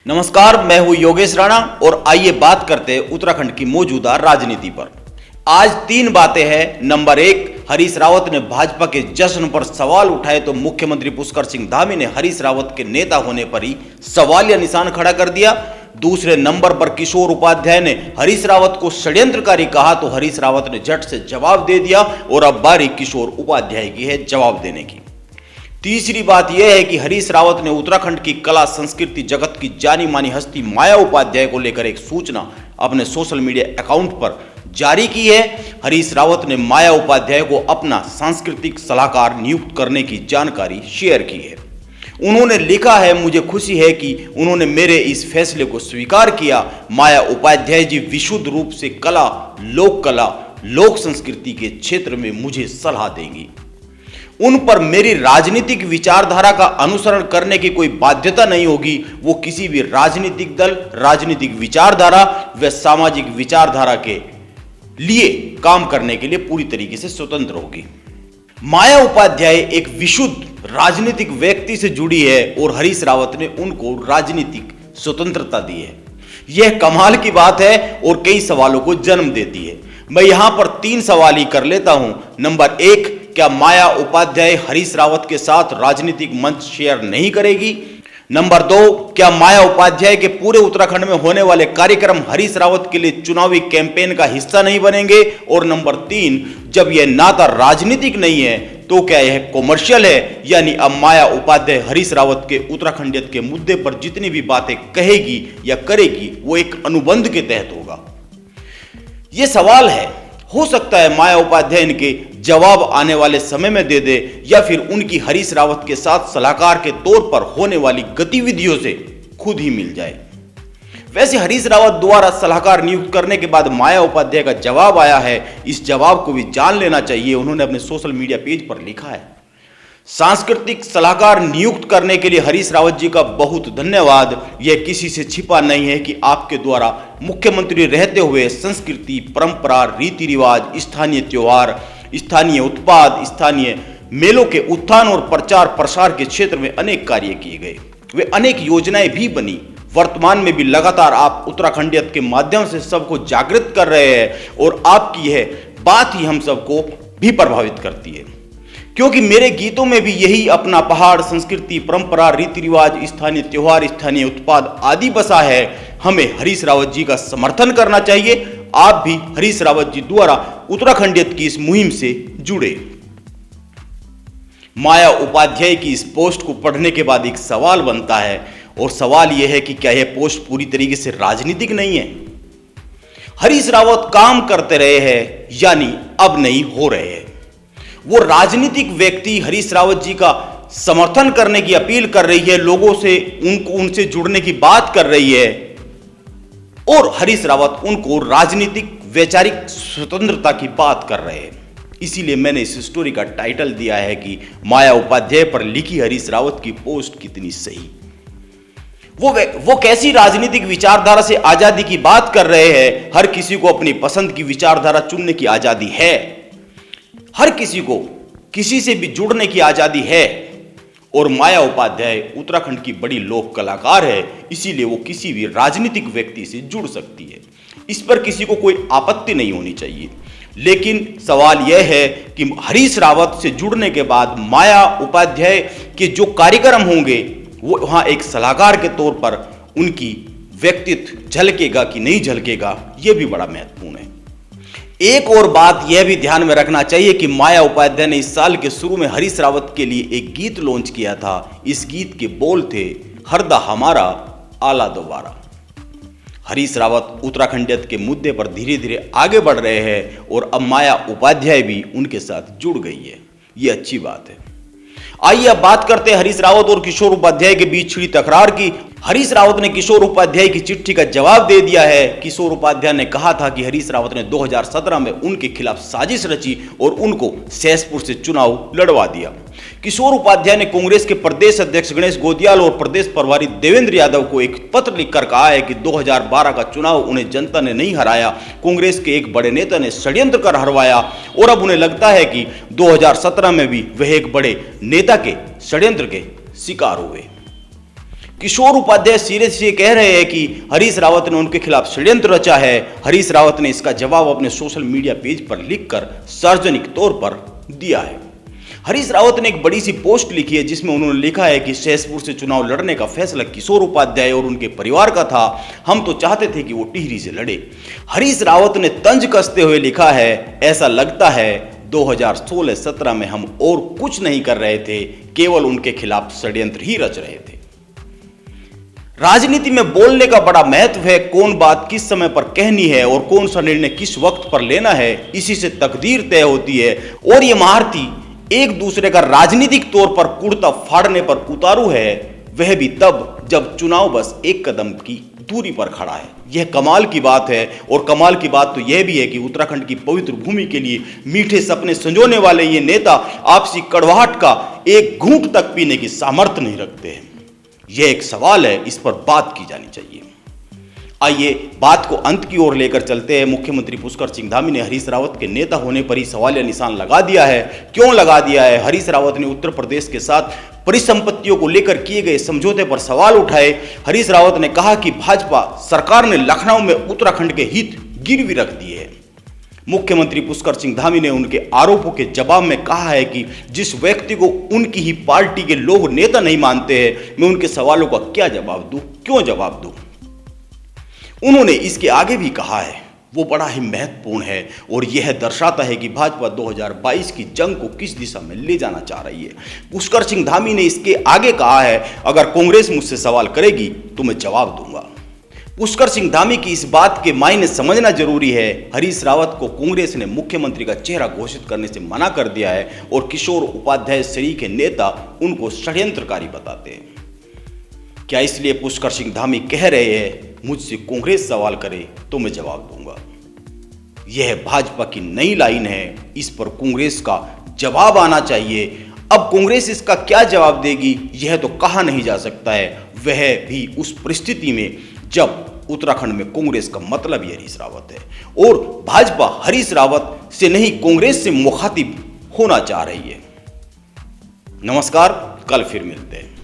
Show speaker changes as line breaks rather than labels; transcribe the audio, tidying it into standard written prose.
नमस्कार, मैं हूं योगेश राणा और आइए बात करते हैं उत्तराखंड की मौजूदा राजनीति पर। आज 3 बातें हैं। नंबर 1, हरीश रावत ने भाजपा के जश्न पर सवाल उठाए तो मुख्यमंत्री पुष्कर सिंह धामी ने हरीश रावत के नेता होने पर ही सवालिया निशान खड़ा कर दिया। दूसरे नंबर पर किशोर उपाध्याय ने हरीश रावत को षड्यंत्रकारी कहा तो हरीश रावत ने झट से जवाब दे दिया और अब बारी किशोर उपाध्याय की है जवाब देने की। तीसरी बात यह है कि हरीश रावत ने उत्तराखंड की कला संस्कृति जगत की जानी मानी हस्ती माया उपाध्याय को लेकर एक सूचना अपने सोशल मीडिया अकाउंट पर जारी की है। हरीश रावत ने माया उपाध्याय को अपना सांस्कृतिक सलाहकार नियुक्त करने की जानकारी शेयर की है। उन्होंने लिखा है, मुझे खुशी है कि उन्होंने मेरे इस फैसले को स्वीकार किया। माया उपाध्याय जी विशुद्ध रूप से कला, लोक संस्कृति के क्षेत्र में मुझे सलाह देंगी। उन पर मेरी राजनीतिक विचारधारा का अनुसरण करने की कोई बाध्यता नहीं होगी। वो किसी भी राजनीतिक दल, राजनीतिक विचारधारा व सामाजिक विचारधारा के लिए काम करने के लिए पूरी तरीके से स्वतंत्र होगी। माया उपाध्याय एक विशुद्ध राजनीतिक व्यक्ति से जुड़ी है और हरीश रावत ने उनको राजनीतिक स्वतंत्रता दी है। यह कमाल की बात है और कई सवालों को जन्म देती है। मैं यहां पर 3 सवाल ही कर लेता हूं। नंबर 1, क्या माया उपाध्याय हरीश रावत के साथ राजनीतिक मंच शेयर नहीं करेगी? नंबर 2, क्या माया उपाध्याय के पूरे उत्तराखंड में होने वाले कार्यक्रम हरीश रावत के लिए चुनावी कैंपेन का हिस्सा नहीं बनेंगे? और नंबर 3, जब यह नाता राजनीतिक नहीं है तो क्या यह कॉमर्शियल है? यानी अब माया उपाध्याय हरीश रावत के उत्तराखंडियत के मुद्दे पर जितनी भी बातें कहेगी या करेगी वो एक अनुबंध के तहत होगा। यह सवाल है, हो सकता है माया उपाध्याय इनके जवाब आने वाले समय में दे दे या फिर उनकी हरीश रावत के साथ सलाहकार के तौर पर होने वाली गतिविधियों से खुद ही मिल जाए। वैसे हरीश रावत द्वारा सलाहकार नियुक्त करने के बाद माया उपाध्याय का जवाब आया है, इस जवाब को भी जान लेना चाहिए। उन्होंने अपने सोशल मीडिया पेज पर लिखा है, सांस्कृतिक सलाहकार नियुक्त करने के लिए हरीश रावत जी का बहुत धन्यवाद। यह किसी से छिपा नहीं है कि आपके द्वारा मुख्यमंत्री रहते हुए संस्कृति, परंपरा, रीति रिवाज, स्थानीय त्योहार, स्थानीय उत्पाद, स्थानीय मेलों के उत्थान और प्रचार प्रसार के क्षेत्र में अनेक कार्य किए गए। वे अनेक योजनाएं भी बनी। वर्तमान में भी लगातार आप उत्तराखंडियत के माध्यम से सबको जागृत कर रहे हैं और आपकी यह बात ही हम सबको भी प्रभावित करती है, क्योंकि मेरे गीतों में भी यही अपना पहाड़, संस्कृति, परंपरा, रीति रिवाज, स्थानीय त्योहार, स्थानीय उत्पाद आदि बसा है। हमें हरीश रावत जी का समर्थन करना चाहिए। आप भी हरीश रावत जी द्वारा उत्तराखंडियत की इस मुहिम से जुड़े। माया उपाध्याय की इस पोस्ट को पढ़ने के बाद एक सवाल बनता है और सवाल यह है कि क्या यह पोस्ट पूरी तरीके से राजनीतिक नहीं है? हरीश रावत काम करते रहे हैं, यानी अब नहीं हो रहे हैं। वो राजनीतिक व्यक्ति हरीश रावत जी का समर्थन करने की अपील कर रही है, लोगों से उनसे जुड़ने की बात कर रही है और हरीश रावत उनको राजनीतिक वैचारिक स्वतंत्रता की बात कर रहे हैं। इसीलिए मैंने इस स्टोरी का टाइटल दिया है कि माया उपाध्याय पर लिखी हरीश रावत की पोस्ट कितनी सही। वो कैसी राजनीतिक विचारधारा से आजादी की बात कर रहे हैं। हर किसी को अपनी पसंद की विचारधारा चुनने की आजादी है, हर किसी को किसी से भी जुड़ने की आजादी है और माया उपाध्याय उत्तराखंड की बड़ी लोक कलाकार है, इसीलिए वो किसी भी राजनीतिक व्यक्ति से जुड़ सकती है। इस पर किसी को कोई आपत्ति नहीं होनी चाहिए। लेकिन सवाल यह है कि हरीश रावत से जुड़ने के बाद माया उपाध्याय के जो कार्यक्रम होंगे वो वहां एक सलाहकार के तौर पर उनकी व्यक्तित्व झलकेगा कि नहीं झलकेगा, यह भी बड़ा महत्वपूर्ण है। एक और बात यह भी ध्यान में रखना चाहिए कि माया उपाध्याय ने इस साल के शुरू में हरीश रावत के लिए एक गीत लॉन्च किया था। इस गीत के बोल थे, हरदा हमारा आला दोबारा। हरीश रावत उत्तराखंडियत के मुद्दे पर धीरे धीरे आगे बढ़ रहे हैं और अब माया उपाध्याय भी उनके साथ जुड़ गई है। यह अच्छी बात है। आइए अब बात करते हैं हरीश रावत और किशोर उपाध्याय के बीच छिड़ी तकरार की। हरीश रावत ने किशोर उपाध्याय की चिट्ठी का जवाब दे दिया है। किशोर उपाध्याय ने कहा था कि हरीश रावत ने 2017 में उनके खिलाफ साजिश रची और उनको सहसपुर से चुनाव लड़वा दिया। किशोर उपाध्याय ने कांग्रेस के प्रदेश अध्यक्ष गणेश गोदियाल और प्रदेश प्रभारी देवेंद्र यादव को एक पत्र लिखकर कहा है कि 2012 का चुनाव उन्हें जनता ने नहीं हराया, कांग्रेस के एक बड़े नेता ने षड्यंत्र कर हरवाया और अब उन्हें लगता है कि 2017 में भी वह एक बड़े नेता के षड्यंत्र के शिकार हुए। किशोर उपाध्याय सीधे से कह रहे हैं कि हरीश रावत ने उनके खिलाफ षड्यंत्र रचा है। हरीश रावत ने इसका जवाब अपने सोशल मीडिया पेज पर लिखकर सार्वजनिक तौर पर दिया है। हरीश रावत ने एक बड़ी सी पोस्ट लिखी है जिसमें उन्होंने लिखा है कि सहसपुर से चुनाव लड़ने का फैसला किशोर उपाध्याय और उनके परिवार का था। हम तो चाहते थे कि वो टिहरी से लड़े। हरीश रावत ने तंज कसते हुए लिखा है, ऐसा लगता है 2016-17 में हम और कुछ नहीं कर रहे थे, केवल उनके खिलाफ षड्यंत्र ही रच रहे थे। राजनीति में बोलने का बड़ा महत्व है। कौन बात किस समय पर कहनी है और कौन सा निर्णय किस वक्त पर लेना है, इसी से तकदीर तय होती है। और ये महारथी एक दूसरे का राजनीतिक तौर पर कुर्ता फाड़ने पर उतारू है, वह भी तब जब चुनाव बस एक कदम की दूरी पर खड़ा है। यह कमाल की बात है। और कमाल की बात तो यह भी है कि उत्तराखंड की पवित्र भूमि के लिए मीठे सपने संजोने वाले ये नेता आपसी कड़वाहट का एक घूंट तक पीने की सामर्थ्य नहीं रखते हैं। यह एक सवाल है, इस पर बात की जानी चाहिए। आइए बात को अंत की ओर लेकर चलते हैं। मुख्यमंत्री पुष्कर सिंह धामी ने हरीश रावत के नेता होने पर ही सवालिया निशान लगा दिया है। क्यों लगा दिया है? हरीश रावत ने उत्तर प्रदेश के साथ परिसंपत्तियों को लेकर किए गए समझौते पर सवाल उठाए। हरीश रावत ने कहा कि भाजपा सरकार ने लखनऊ में उत्तराखंड के हित गिरवी रख दिए हैं। मुख्यमंत्री पुष्कर सिंह धामी ने उनके आरोपों के जवाब में कहा है कि जिस व्यक्ति को उनकी ही पार्टी के लोग नेता नहीं मानते हैं, मैं उनके सवालों का क्या जवाब दूं, क्यों जवाब दूं। उन्होंने इसके आगे भी कहा है, वो बड़ा ही महत्वपूर्ण है और यह दर्शाता है कि भाजपा 2022 की जंग को किस दिशा में ले जाना चाह रही है। पुष्कर सिंह धामी ने इसके आगे कहा है, अगर कांग्रेस मुझसे सवाल करेगी तो मैं जवाब दूंगा। पुष्कर सिंह धामी की इस बात के मायने समझना जरूरी है। हरीश रावत को कांग्रेस ने मुख्यमंत्री का चेहरा घोषित करने से मना कर दिया है और किशोर उपाध्याय श्रेणी के नेता उनको षड्यंत्रकारी बताते हैं। क्या इसलिए पुष्कर सिंह धामी कह रहे हैं, मुझसे कांग्रेस सवाल करे तो मैं जवाब दूंगा? यह भाजपा की नई लाइन है, इस पर कांग्रेस का जवाब आना चाहिए। अब कांग्रेस इसका क्या जवाब देगी यह तो कहा नहीं जा सकता है, वह भी उस परिस्थिति में जब उत्तराखंड में कांग्रेस का मतलब ही हरीश रावत है और भाजपा हरीश रावत से नहीं कांग्रेस से मुखातिब होना चाह रही है। नमस्कार, कल फिर मिलते हैं।